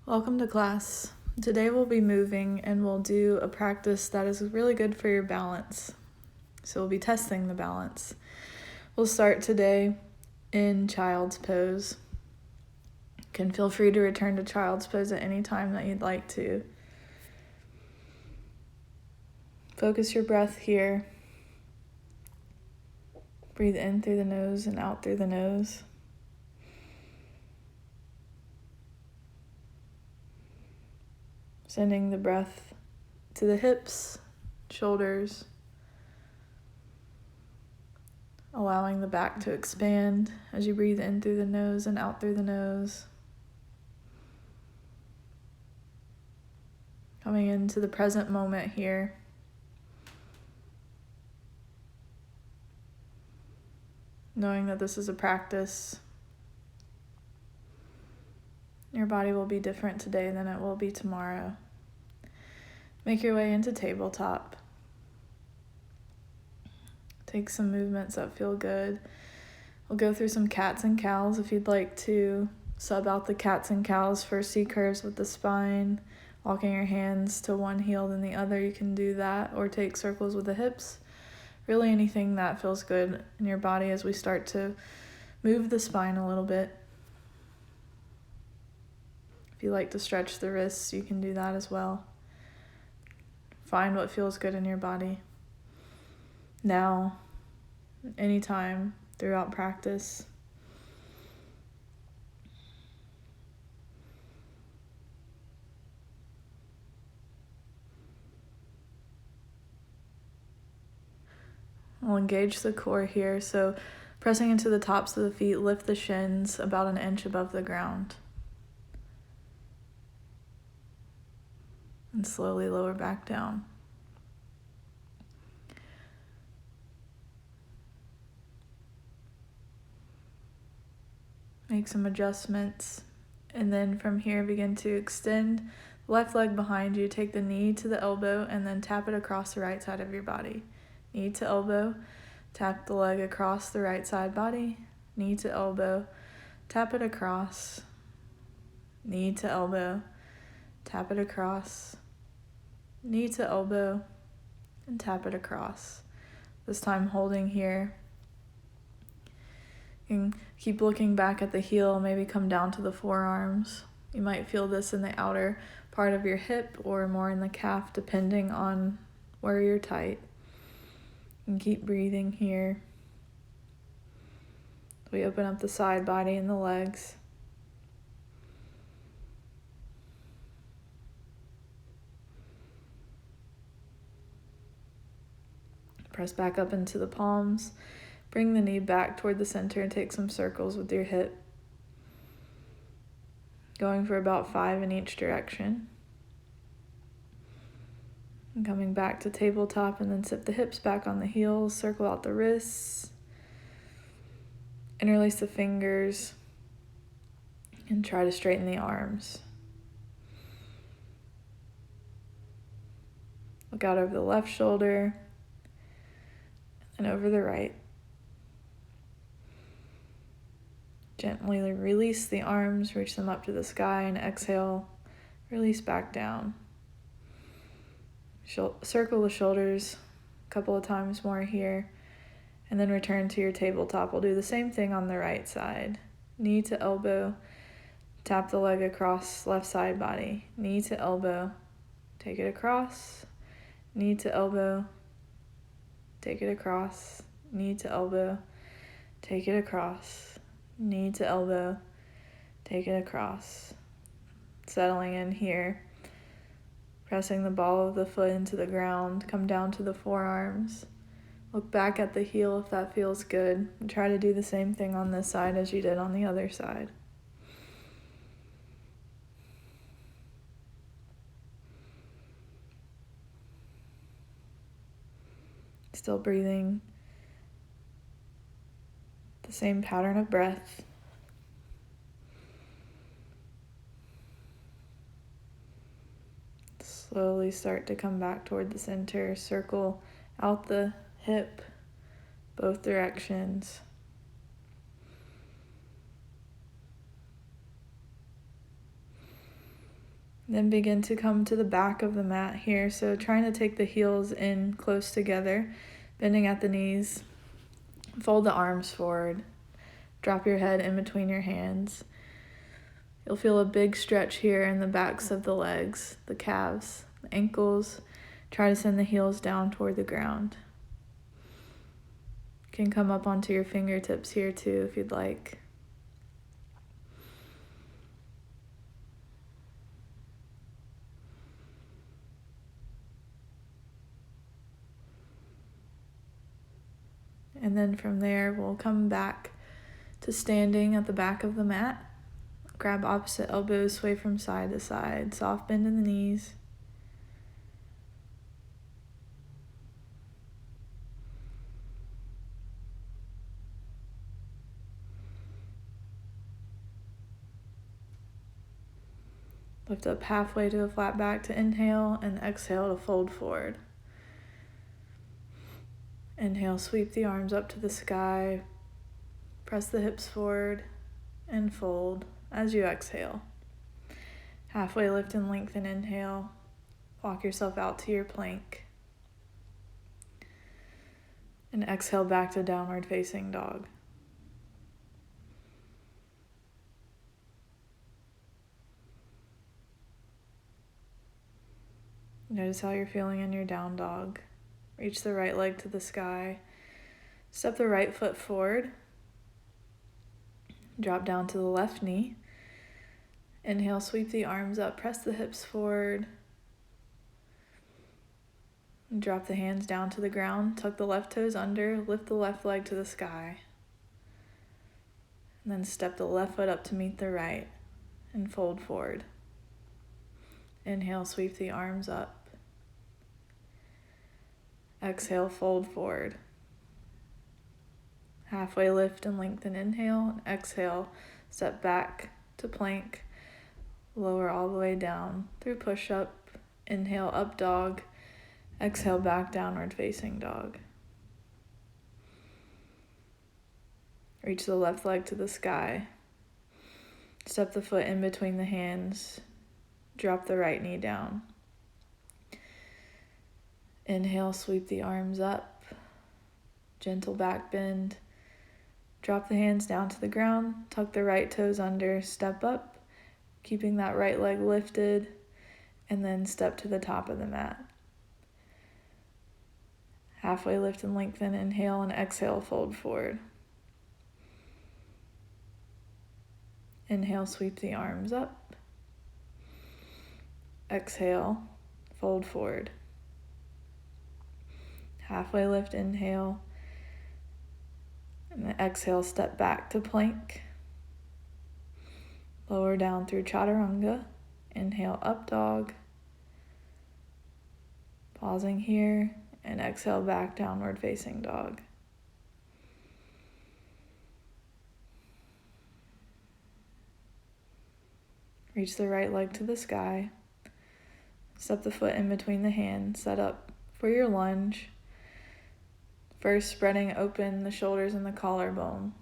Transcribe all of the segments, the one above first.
Welcome to class. Today we'll be moving and we'll do a practice that is really good for your balance. So we'll be testing the balance. We'll start today in child's pose. You can feel free to return to child's pose at any time that you'd like to. Focus your breath here. Breathe in through the nose and out through the nose. Sending the breath to the hips, shoulders, allowing the back to expand as you breathe in through the nose and out through the nose. Coming into the present moment here. Knowing that this is a practice. Your body will be different today than it will be tomorrow. Make your way into tabletop. Take some movements that feel good. We'll go through some cats and cows if you'd like to sub out the cats and cows for C curves with the spine. Walking your hands to one heel then the other, you can do that, or take circles with the hips. Really anything that feels good in your body as we start to move the spine a little bit. If you like to stretch the wrists, you can do that as well. Find what feels good in your body. Now, anytime throughout practice. We'll engage the core here, so pressing into the tops of the feet, lift the shins about an inch above the ground. And slowly lower back down. Make some adjustments, and then from here begin to extend the left leg behind you. Take the knee to the elbow and then tap it across the right side of your body. Knee to elbow, tap the leg across the right side body. Knee to elbow, tap it across. Knee to elbow, tap it across. Knee to elbow, and tap it across. This time holding here. You can keep looking back at the heel, maybe come down to the forearms. You might feel this in the outer part of your hip or more in the calf, depending on where you're tight. And keep breathing here. We open up the side body and the legs. Press back up into the palms. Bring the knee back toward the center and take some circles with your hip. Going for about 5 in each direction. And coming back to tabletop and then sit the hips back on the heels, circle out the wrists, interlace the fingers, and try to straighten the arms. Look out over the left shoulder and over the right. Gently release the arms, reach them up to the sky, and exhale, release back down. Circle the shoulders a couple of times more here, and then return to your tabletop. We'll do the same thing on the right side. Knee to elbow, tap the leg across left side body. Knee to elbow, take it across. Knee to elbow, take it across. Knee to elbow, take it across. Knee to elbow, take it across. Settling in here. Pressing the ball of the foot into the ground, come down to the forearms. Look back at the heel if that feels good. And try to do the same thing on this side as you did on the other side. Still breathing. The same pattern of breath. Slowly start to come back toward the center. Circle out the hip, both directions. Then begin to come to the back of the mat here. So trying to take the heels in close together, bending at the knees. Fold the arms forward. Drop your head in between your hands. You'll feel a big stretch here in the backs of the legs, the calves, the ankles. Try to send the heels down toward the ground. You can come up onto your fingertips here too if you'd like. And then from there, we'll come back to standing at the back of the mat. Grab opposite elbows, sway from side to side. Soft bend in the knees. Lift up halfway to a flat back to inhale, and exhale to fold forward. Inhale, sweep the arms up to the sky. Press the hips forward and fold as you exhale. Halfway lift and lengthen, inhale. Walk yourself out to your plank. And exhale back to downward facing dog. Notice how you're feeling in your down dog. Reach the right leg to the sky. Step the right foot forward. Drop down to the left knee. Inhale, sweep the arms up, press the hips forward. Drop the hands down to the ground, tuck the left toes under, lift the left leg to the sky. And then step the left foot up to meet the right and fold forward. Inhale, sweep the arms up. Exhale, fold forward. Halfway lift and lengthen, inhale. Exhale, step back to plank. Lower all the way down through push-up. Inhale, up dog. Exhale, back downward facing dog. Reach the left leg to the sky. Step the foot in between the hands. Drop the right knee down. Inhale, sweep the arms up. Gentle back bend. Drop the hands down to the ground. Tuck the right toes under. Step up, keeping that right leg lifted. And then step to the top of the mat. Halfway lift and lengthen. Inhale and exhale, fold forward. Inhale, sweep the arms up. Exhale, fold forward. Halfway lift, inhale. And then exhale, step back to plank. Lower down through chaturanga. Inhale, up dog. Pausing here. And exhale, back downward facing dog. Reach the right leg to the sky. Step the foot in between the hands. Set up for your lunge. First, spreading open the shoulders and the collarbone.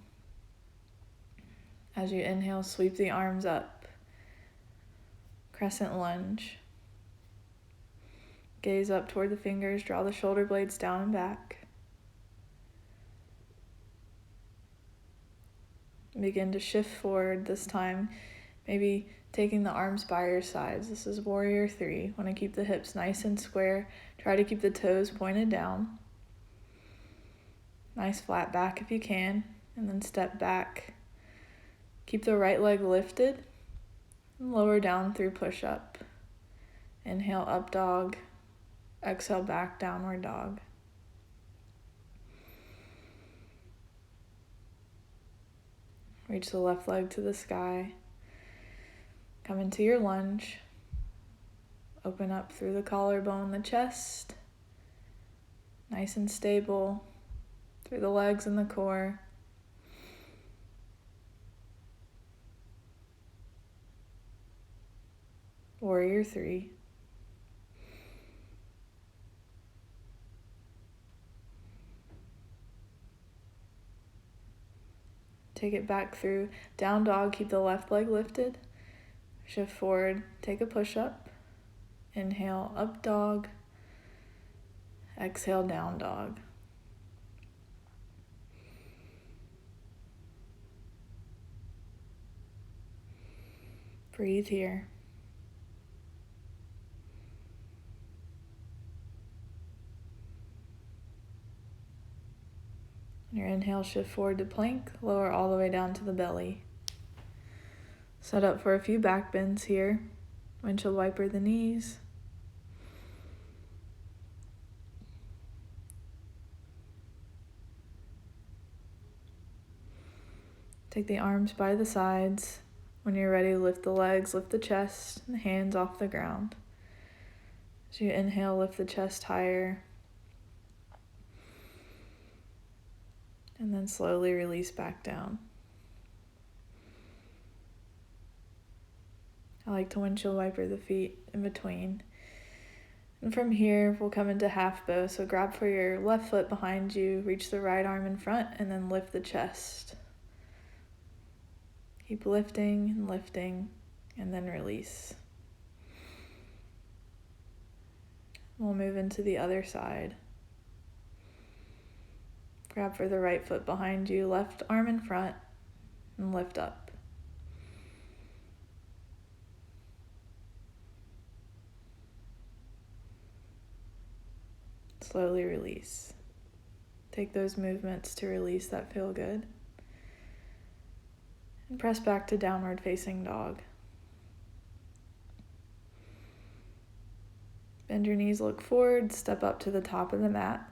As you inhale, sweep the arms up. Crescent lunge. Gaze up toward the fingers, draw the shoulder blades down and back. Begin to shift forward this time, maybe taking the arms by your sides. This is warrior 3. Want to keep the hips nice and square. Try to keep the toes pointed down. Nice flat back if you can, and then step back. Keep the right leg lifted and lower down through push-up. Inhale, up dog. Exhale, back downward dog. Reach the left leg to the sky. Come into your lunge. Open up through the collarbone, the chest. Nice and stable. Through the legs and the core. Warrior 3. Take it back through down dog. Keep the left leg lifted. shift forward, take a push-up. Inhale, up dog. Exhale, down dog. Breathe here. On your inhale, shift forward to plank, lower all the way down to the belly. Set up for a few back bends here. Windshield wiper the knees. Take the arms by the sides. When you're ready, lift the legs, lift the chest, and the hands off the ground. As you inhale, lift the chest higher. And then slowly release back down. I like to windshield wiper the feet in between. And from here, we'll come into half bow. So grab for your left foot behind you, reach the right arm in front, and then lift the chest. Keep lifting, and then release. We'll move into the other side. Grab for the right foot behind you, left arm in front, and lift up. Slowly release. Take those movements to release that feel good. And press back to downward facing dog. Bend your knees, look forward, step up to the top of the mat,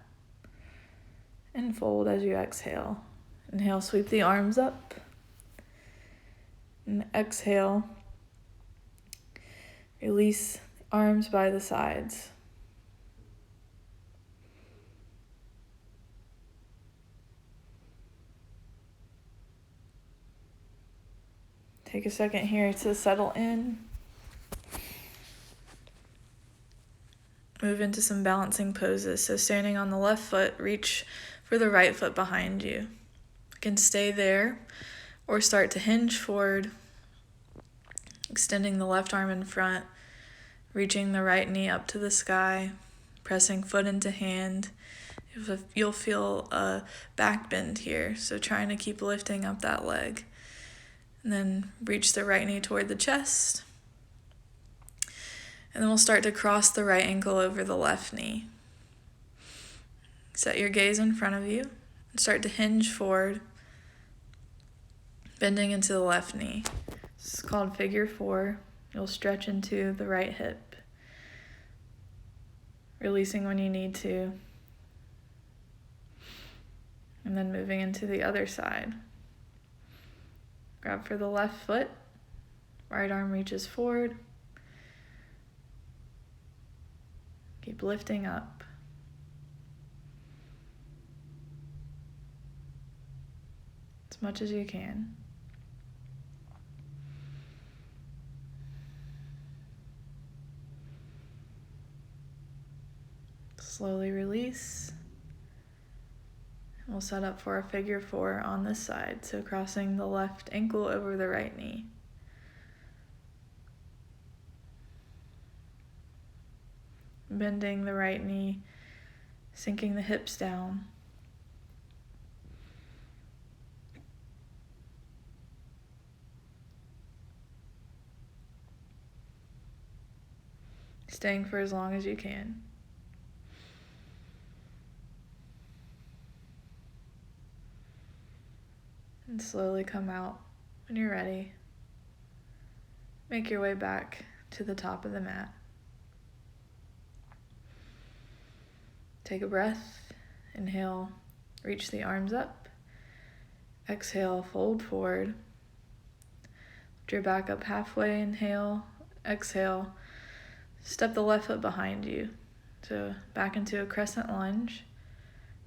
and fold as you exhale. Inhale, sweep the arms up. And exhale, release the arms by the sides. Take a second here to settle in. Move into some balancing poses. So standing on the left foot, reach for the right foot behind you. You can stay there or start to hinge forward, extending the left arm in front, reaching the right knee up to the sky, pressing foot into hand. You'll feel a back bend here, so trying to keep lifting up that leg. And then reach the right knee toward the chest. And then we'll start to cross the right ankle over the left knee. Set your gaze in front of you and start to hinge forward, bending into the left knee. This is called figure 4. You'll stretch into the right hip, releasing when you need to, and then moving into the other side. Grab for the left foot, right arm reaches forward. Keep lifting up. As much as you can. Slowly release. We'll set up for a figure 4 on this side, so crossing the left ankle over the right knee. Bending the right knee, sinking the hips down. Staying for as long as you can. And slowly come out when you're ready. Make your way back to the top of the mat. Take a breath. Inhale, reach the arms up. Exhale, fold forward. Lift your back up halfway. Inhale, exhale. Step the left foot behind you. So back into a crescent lunge.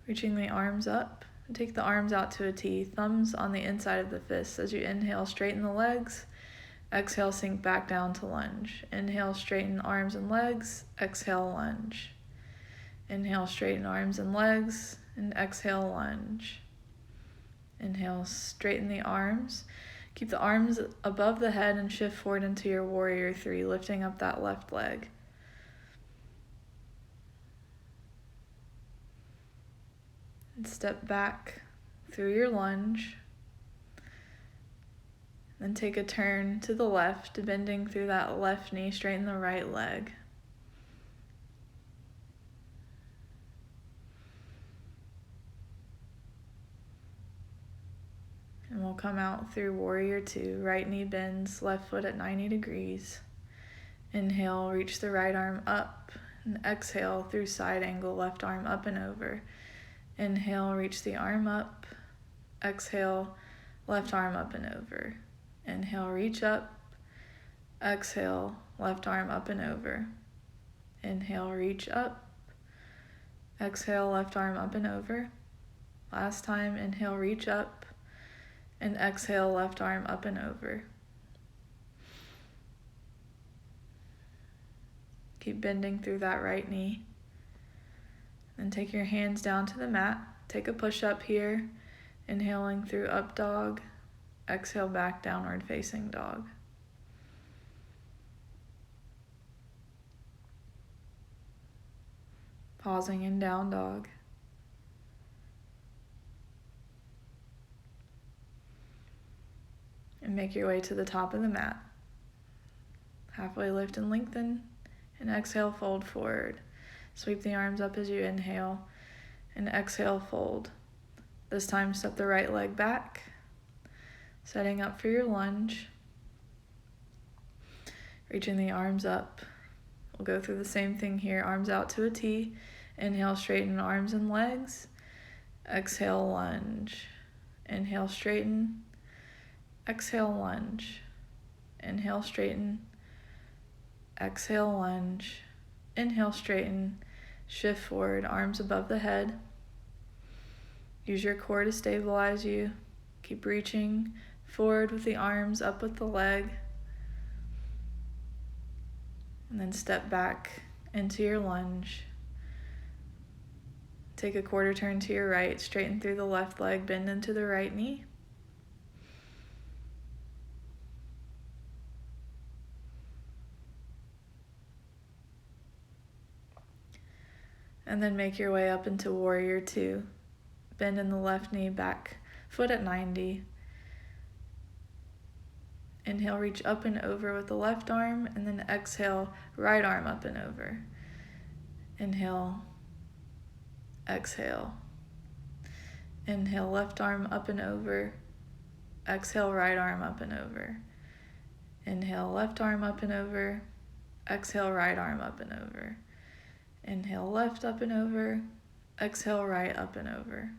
Reaching the arms up. Take the arms out to a T, thumbs on the inside of the fists. As you inhale, straighten the legs. Exhale, sink back down to lunge. Inhale, straighten arms and legs. Exhale, lunge. Inhale, straighten arms and legs. And exhale, lunge. Inhale, straighten the arms. Keep the arms above the head and shift forward into your warrior 3, lifting up that left leg. And step back through your lunge. Then take a turn to the left, bending through that left knee, straighten the right leg. And we'll come out through warrior 2. Right knee bends, left foot at 90 degrees. Inhale, reach the right arm up. And exhale through side angle, left arm up and over. Inhale, reach the arm up. Exhale, left arm up and over. Inhale, reach up. Exhale, left arm up and over. Inhale, reach up. Exhale, left arm up and over. Last time, inhale, reach up. And exhale, left arm up and over. Keep bending through that right knee. Then take your hands down to the mat. Take a push up here. Inhaling through up dog. Exhale back downward facing dog. Pausing in down dog. And make your way to the top of the mat. Halfway lift and lengthen. And exhale, fold forward. Sweep the arms up as you inhale. And exhale, fold. This time, step the right leg back. Setting up for your lunge. Reaching the arms up. We'll go through the same thing here. Arms out to a T. Inhale, straighten arms and legs. Exhale, lunge. Inhale, straighten. Exhale, lunge. Inhale, straighten. Exhale, lunge. Inhale, straighten. Shift forward, arms above the head. Use your core to stabilize you. Keep reaching forward with the arms, up with the leg. And then step back into your lunge. Take a quarter turn to your right, straighten through the left leg, bend into the right knee. And then make your way up into warrior 2. Bend in the left knee, back foot at 90. Inhale, reach up and over with the left arm, and then exhale, right arm up and over. Inhale, exhale. Inhale, left arm up and over. Exhale, right arm up and over. Inhale, left arm up and over. Exhale, right arm up and over. Inhale, left up and over. Exhale, right up and over.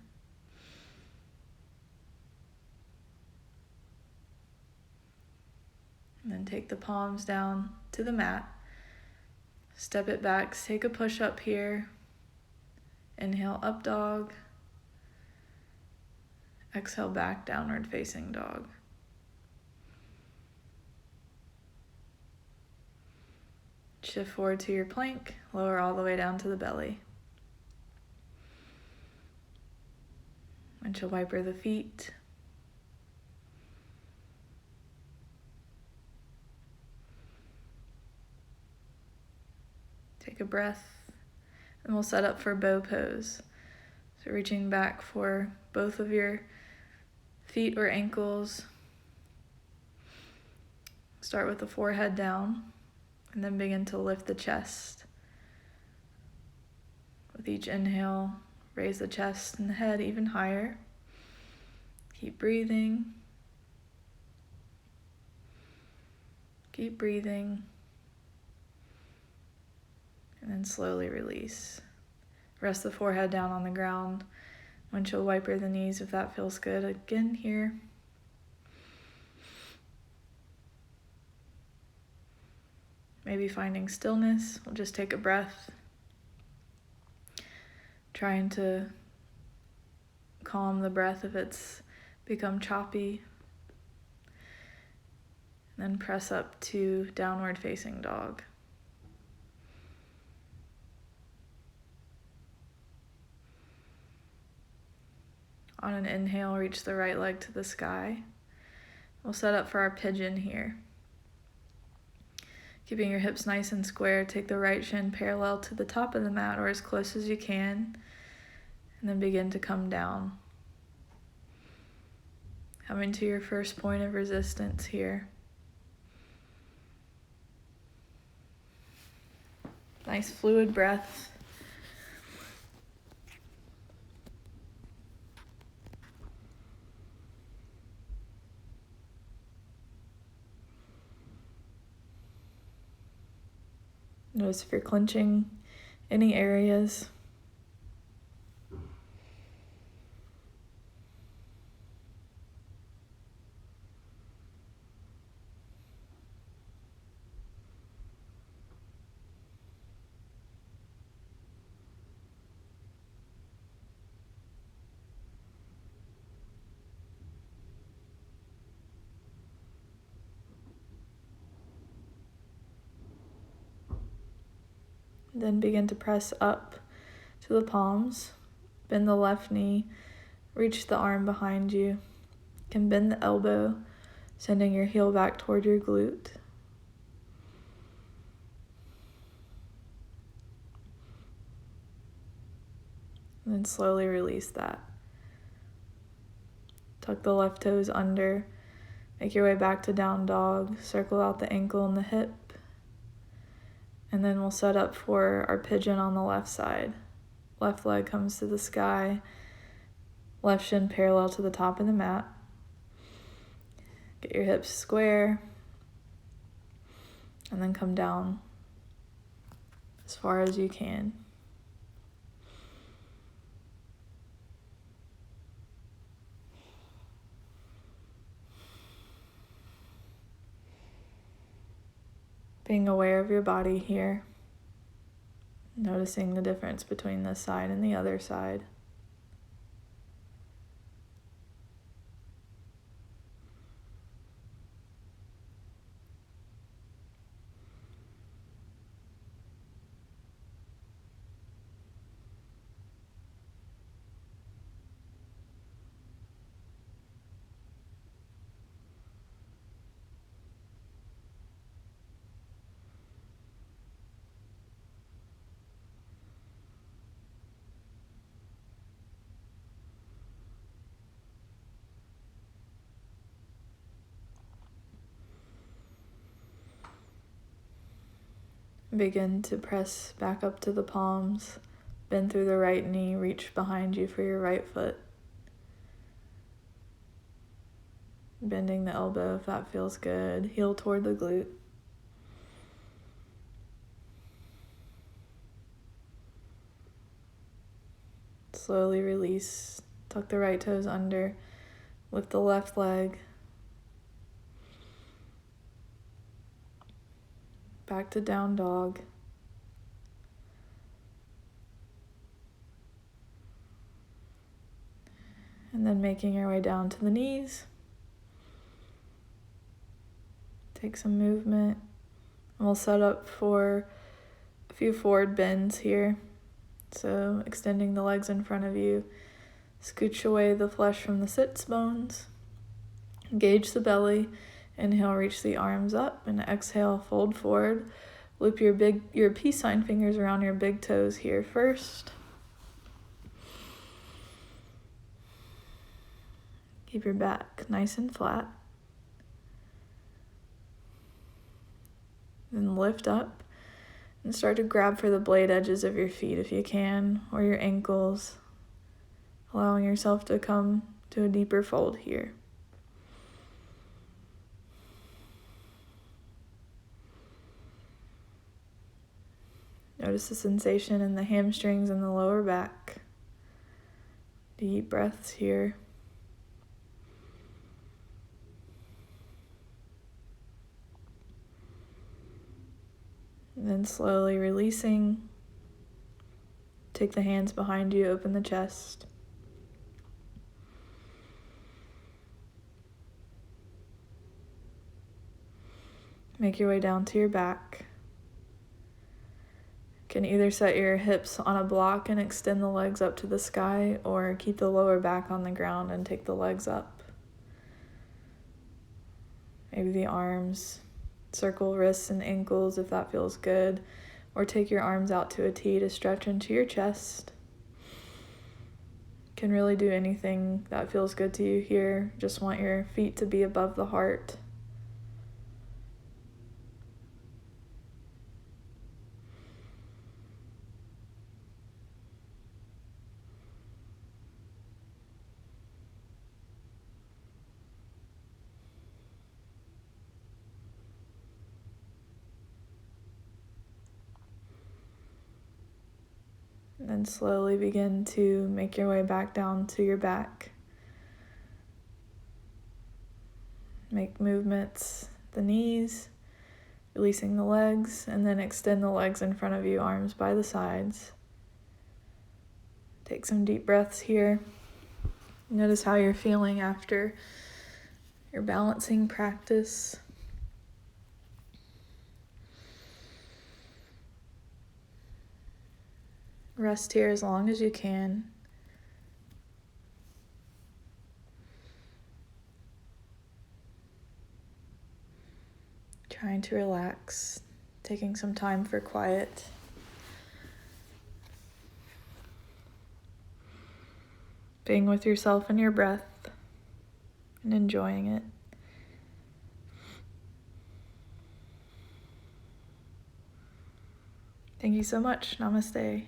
And then take the palms down to the mat. Step it back. Take a push up here. Inhale, up dog. Exhale, back downward facing dog. Shift forward to your plank. Lower all the way down to the belly. Windshield wiper the feet. Take a breath, and we'll set up for bow pose. So reaching back for both of your feet or ankles. Start with the forehead down, and then begin to lift the chest. With each inhale, raise the chest and the head even higher. Keep breathing. Keep breathing. And then slowly release. Rest the forehead down on the ground. Windshield wiper the knees if that feels good. Again here. Maybe finding stillness. We'll just take a breath. Trying to calm the breath if it's become choppy. And then press up to downward facing dog. On an inhale, reach the right leg to the sky. We'll set up for our pigeon here. Keeping your hips nice and square, take the right shin parallel to the top of the mat or as close as you can, and then begin to come down. Coming to your first point of resistance here. Nice fluid breath. Notice if you're clenching any areas. Then begin to press up to the palms. Bend the left knee, reach the arm behind you. You can bend the elbow, sending your heel back toward your glute. And then slowly release that. Tuck the left toes under. Make your way back to down dog. Circle out the ankle and the hip. And then we'll set up for our pigeon on the left side. Left leg comes to the sky. Left shin parallel to the top of the mat. Get your hips square. And then come down as far as you can. Being aware of your body here. Noticing the difference between this side and the other side. Begin to press back up to the palms. Bend through the right knee, reach behind you for your right foot. Bending the elbow if that feels good. Heel toward the glute. Slowly release. Tuck the right toes under. Lift the left leg. Back to down dog. And then making your way down to the knees. Take some movement. And we'll set up for a few forward bends here. So extending the legs in front of you. Scooch away the flesh from the sits bones. Engage the belly. Inhale, reach the arms up, and exhale, fold forward. Loop your peace sign fingers around your big toes here first. Keep your back nice and flat. Then lift up and start to grab for the blade edges of your feet if you can, or your ankles, allowing yourself to come to a deeper fold here. Notice the sensation in the hamstrings and the lower back. Deep breaths here. And then slowly releasing. Take the hands behind you, open the chest. Make your way down to your back. You can either set your hips on a block and extend the legs up to the sky, or keep the lower back on the ground and take the legs up. maybe the arms, circle wrists and ankles if that feels good, or take your arms out to a T to stretch into your chest. Can really do anything that feels good to you here. Just want your feet to be above the heart. And then slowly begin to make your way back down to your back. Make movements, the knees, releasing the legs, and then extend the legs in front of you, arms by the sides. Take some deep breaths here. Notice how you're feeling after your balancing practice. Rest here as long as you can. Trying to relax, taking some time for quiet. Being with yourself and your breath and enjoying it. Thank you so much. Namaste.